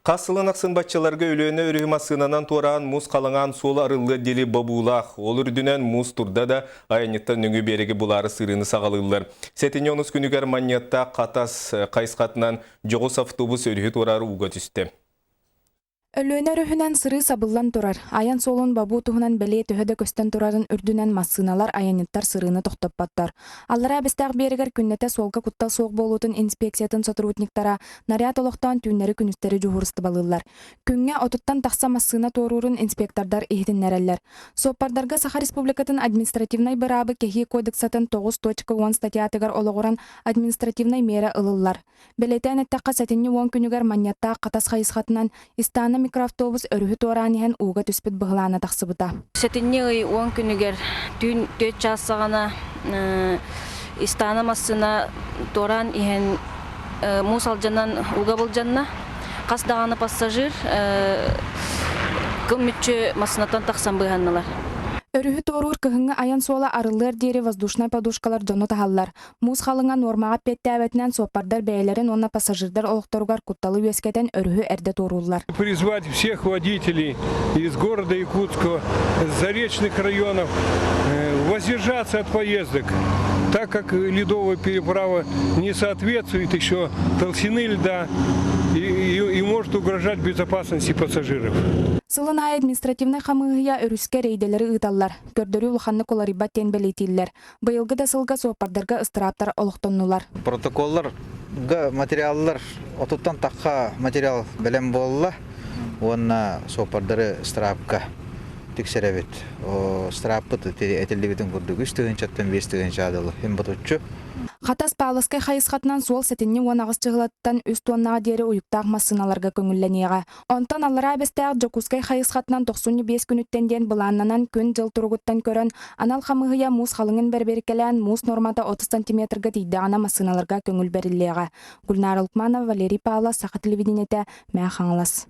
Қасылынақсын батчаларға өлөне өрігім асынанан туараған мұз қалыңан сол арылы дели бабулақ. Ол үрдінен мұз турда да айынетта нүңі береге бұлары сырыны сағалылар. Сәтіне оныз күнігер маньятта қатас қайысқатынан жоғыс автобус өрігі туарары уға түсті. Өлөөнөр үһүнэн сырыы сабыллан турар. Аян солун бабу туһунан беле төһөдө көстөн турарын үрдүнен массыналар аяниттар сырыыны тохтоппаттар. Аллара бестәк берегер күннете солга куттал соқ болутун инспекциятын сотрудниктара наряд олохтан түүнери күнүстери жуһурусты балылар. Күнгө отуттан тахса массына торурун инспектордар ихтиннереллер. Соппардарга Саха Республикатын административный бырабы кехи кодексатын 9.10 статьятыгар ологоран административный мера ылылар. Белетен эттакка сетинни 10 күнүгер маньятта катас хайысхатынан истана микроавтобус өрүһү туораниһен уга түспүт быһылаана тахсыбыта. Сетинни 10 күнүгер түн 4 часагана истана массына торан иһен мусалжанан уга булжанна касдаганы пассажир көмүччү массынатан тахсан быһанналар. Өрүһү торур кыһыңга аян суола арыллар диэри воздушная подушкалар жону таһаллар. Муз халыңа нормага петтәбетинен соппардар бәйләрен онна пассажирдар олохторугар кутталы үескетен өрүһү эрде торуллар. Призвать всех водителей из города Якутска, с заречных районов, воздержаться от поездок, так как ледовая переправа не соответствует еще толщины льда и может угрожать безопасности пассажиров. Сылынай административный хамыгыя өрүскө рейделери ыталлар. Көрдөрү улаханны коларибат тен белетиллер. Быйылгы да сылга соппардарга ыстыраптар олохтоннулар. Протоколлар, материаллар, отуттан таққа материал белем болла, онна соппардары ыстырапка тексеребет. Ыстыраппыт этелдебетин курдугу 3-5 жадылы. Хем батуччу. Хатас палыскай хайысхатынан суол сетинни уанагыс чыгылаттан үс туаннага диэри уюктаах массыналарга көңүллениэга. Онтон аллара бестаак жокускай хайысхатынан 95 күнүттен диэн былааннанан күн жыл туругуттан көрөн анал хамыгыя муз халыңын берберкелен муз нормата 30 сантиметрга тийдагана массыналарга көңүл бериллега. Гүлнар Улкманова, Валерий Павлов, Саха телевидениете, Мэ хаңалас.